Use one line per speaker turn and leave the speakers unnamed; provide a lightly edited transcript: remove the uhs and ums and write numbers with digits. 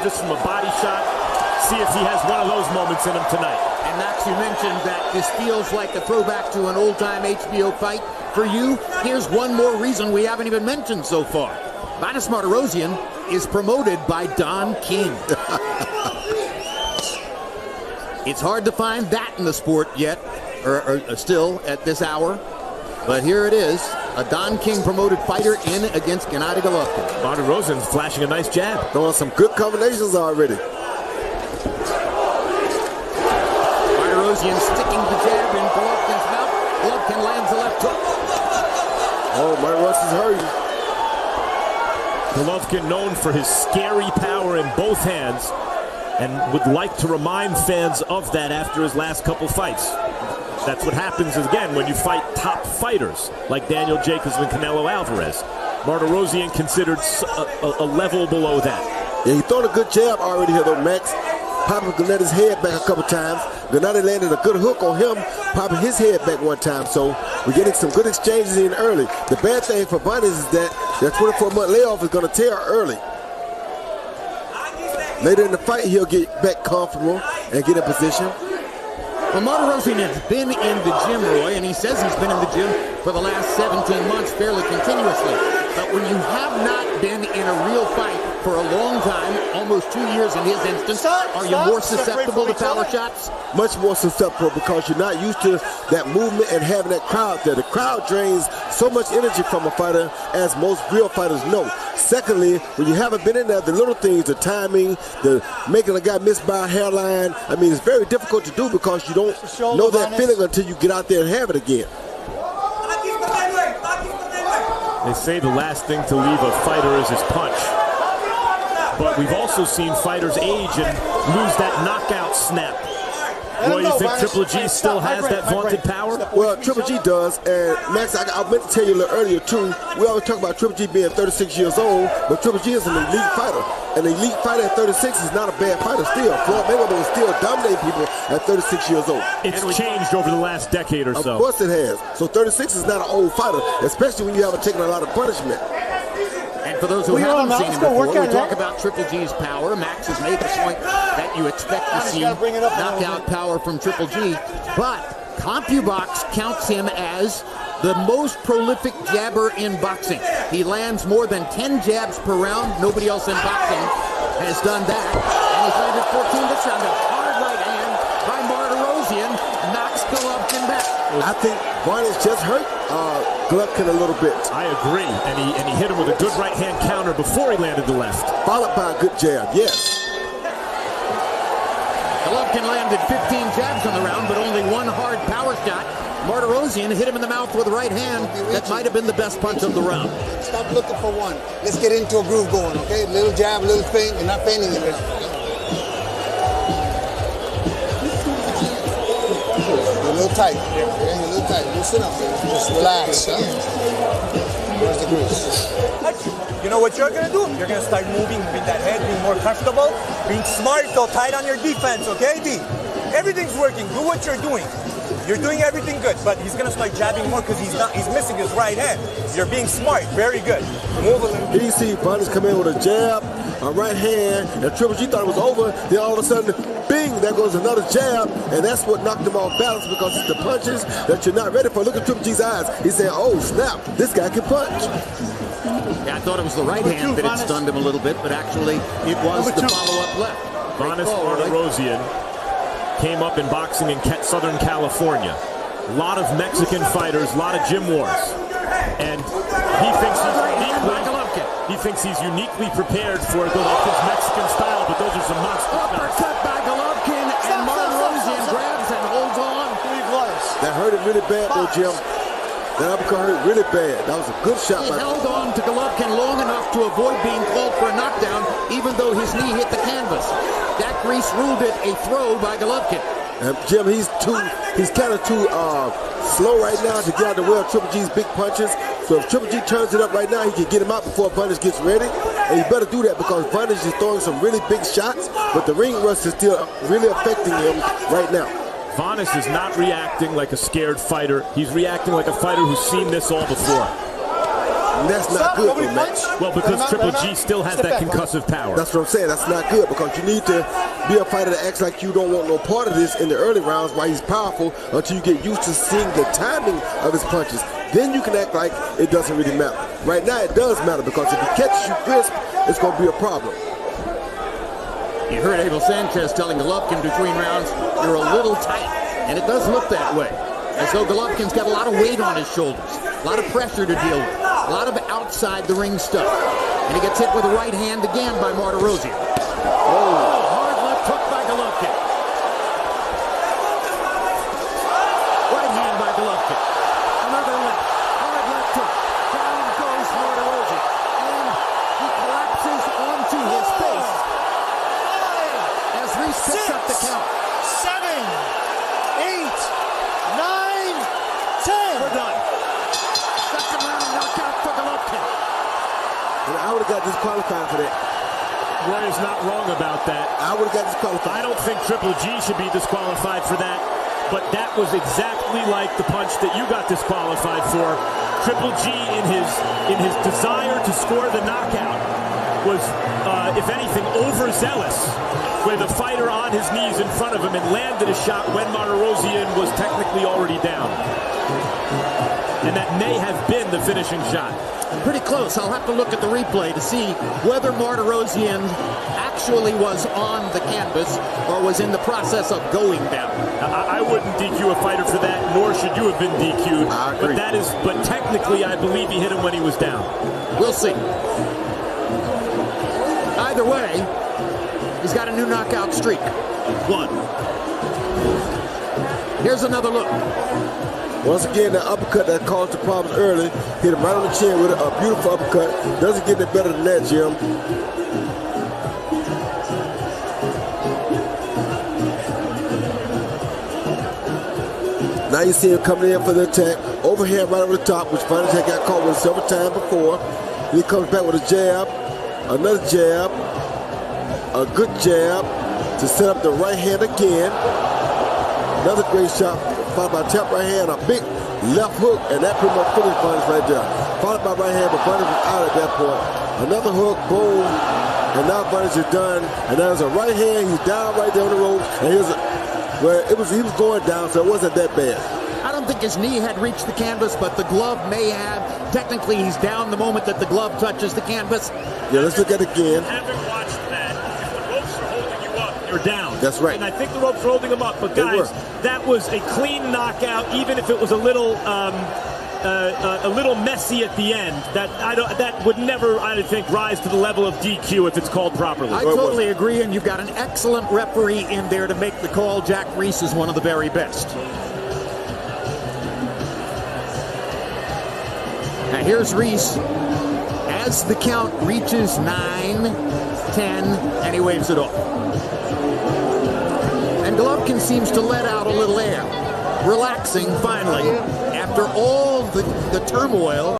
Just from a body shot, see if he has one of those moments in him tonight.
And Max, you mentioned that this feels like a throwback to an old-time HBO fight. For you, here's one more reason we haven't even mentioned so far. Vanes Martirosyan is promoted by Don King. It's hard to find that in the sport yet, or still at this hour. But here it is, a Don King promoted fighter in against Gennady Golovkin.
Martirosyan's flashing a nice jab.
Throwing some good combinations already.
Martirosyan sticking the jab in Golovkin's mouth. Golovkin lands a left hook.
Oh, Martirosyan's hurting.
Golovkin known for his scary power in both hands, and would like to remind fans of that after his last couple fights. That's what happens again when you fight top fighters like Daniel Jacobs and Canelo Alvarez. Martirosyan considered a level below that.
Yeah, he thrown a good jab already here though, Max. Popping Gennady's head back a couple times. Gennady landed a good hook on him, popping his head back one time. So we're getting some good exchanges in early. The bad thing for Vanes is that their 24-month layoff is going to tear early. Later in the fight, he'll get back comfortable and get in position.
Well, Martirosyan has been in the gym, Roy, and he says he's been in the gym for the last 17 months fairly continuously. But when you have not been in a real fight for a long time, almost 2 years in his instance, are you more susceptible to power shots?
Much more susceptible because you're not used to that movement and having that crowd there. The crowd drains so much energy from a fighter, as most real fighters know. Secondly, when you haven't been in there, the little things, the timing, the making a guy miss by a hairline, I mean, it's very difficult to do because you don't know that feeling until you get out there and have it again.
They say the last thing to leave a fighter is his punch. But we've also seen fighters age and lose that knockout snap. Roy, you think Triple G still has that vaunted power?
Well, Triple G does, and Max, I meant to tell you a little earlier too, we always talk about Triple G being 36 years old, but Triple G is an elite fighter. An elite fighter at 36 is not a bad fighter still. Floyd Mayweather was still dominating people at 36 years old.
It's changed over the last decade or so.
Of course it has. So 36 is not an old fighter, especially when you haven't taken a lot of punishment.
And for those who haven't seen him before, we talk about Triple G's power. Max has made the point that you expect to see knockout power from Triple G. But CompuBox counts him as the most prolific jabber in boxing. He lands more than 10 jabs per round. Nobody else in boxing has done that. And he's landed 14 this round. A hard right hand by Martirosyan knocks Golovkin back.
I think Vanes just hurt Golovkin a little bit.
I agree, and he hit him with a good right hand counter before he landed the left.
Followed by a good jab, yes.
Golovkin landed 15 jabs on the round, but only one hard power shot. Martirosyan hit him in the mouth with the right hand. That might have been the best punch of the round.
Stop looking for one. Let's get into a groove going, okay? Little jab, little feint. You're not feinting it. You're a little tight. Okay? You're a little tight. Loosen up. Just relax. Huh? Where's the grease?
You know what you're going to do? You're going to start moving with that head, being more comfortable, being smart, so tight on your defense, okay, D? Everything's working. Do what you're doing. You're doing everything good, but he's going to start jabbing more because he's missing his right hand. You're being smart. Very good. Move a little bit.
Here you see Vanes come in with a jab, a right hand, and Triple G thought it was over. Then all of a sudden, bing, there goes another jab, and that's what knocked him off balance because it's the punches that you're not ready for. Look at Triple G's eyes. He's saying, oh, snap, this guy can punch.
Yeah, I thought it was the right hand that had stunned him a little bit, but actually it was the follow-up left.
Vanes Martirosyan came up in boxing in Southern California. A lot of Mexican fighters, a lot of gym wars. And he thinks he's uniquely prepared for Golovkin's Mexican style, but those are some monster
uppercut by Golovkin, and Martirosyan grabs and holds on.
That hurt him really bad though, Jim. That uppercut hurt really bad. That was a good shot.
He held on to Golovkin long enough to avoid being called for a knockdown, even though his knee hit the canvas. Dak Reese ruled it a throw by Golovkin.
Jim, he's kind of too slow right now to get out of the way of Triple G's big punches. So if Triple G turns it up right now, he can get him out before Vanes gets ready. And you better do that because Vanes is throwing some really big shots, but the ring rust is still really affecting him right now.
Vanes is not reacting like a scared fighter. He's reacting like a fighter who's seen this all before.
And that's not good for Max.
Well, because Triple G still has that concussive power.
That's what I'm saying. That's not good because you need to be a fighter that acts like you don't want no part of this in the early rounds while he's powerful until you get used to seeing the timing of his punches. Then you can act like it doesn't really matter. Right now it does matter because if he catches you crisp, it's going to be a problem.
You heard Abel Sanchez telling Golovkin between rounds, you're a little tight. And it does look that way. As though Golovkin's got a lot of weight on his shoulders. A lot of pressure to deal with. A lot of outside the ring stuff. And he gets hit with a right hand again by Martirosyan. Oh, hard left hook by Golovkin. Right hand by Golovkin. Another left. Hard left hook. Down goes Martirosyan. And he collapses onto his face. As Reese picks up the count.
7, 8, 9, 10.
We're done. Second round knockout for Golovkin.
And I would have got disqualified for that.
Roy is not wrong about that.
I would have got disqualified.
I don't think Triple G should be disqualified for that, but that was exactly like the punch that you got disqualified for. Triple G, in his desire to score the knockout, was, if anything, overzealous with a fighter on his knees in front of him and landed a shot when Martirosyan was technically already down. And that may have been the finishing shot.
Pretty close. I'll have to look at the replay to see whether Martirosyan actually was on the canvas or was in the process of going down.
I wouldn't DQ a fighter for that, nor should you have been DQ'd.
I agree.
But technically, I believe he hit him when he was down.
We'll see. Either way, he's got a new knockout streak. 1. Here's another look.
Once again, the uppercut that caused the problems early, hit him right on the chin with a beautiful uppercut. Doesn't get any better than that, Jim. Now you see him coming in for the attack. Overhand right over the top, which Van had got caught with several times before. He comes back with a jab, another jab, a good jab to set up the right hand again. Another great shot, followed by tap right hand, a big left hook, and that pretty much finished Barnes right there. Followed by right hand, but Barnes was out at that point. Another hook, boom, and now Barnes is done. And there's a right hand, he's down right there on the ropes, and he was going down, so it wasn't that bad.
I don't think his knee had reached the canvas, but the glove may have. Technically, he's down the moment that the glove touches the canvas.
Yeah, let's look at it again.
Haven't watched that. If the ropes are holding you up, you're down.
That's right.
And I think the ropes are holding him up. But guys, that was a clean knockout, even if it was a little messy at the end. That would never, I think, rise to the level of DQ if it's called properly.
I totally agree, and you've got an excellent referee in there to make the call. Jack Reese is one of the very best. Now here's Reese as the count reaches 9, 10, and he waves it off. And Golovkin seems to let out a little air, relaxing finally after all the turmoil.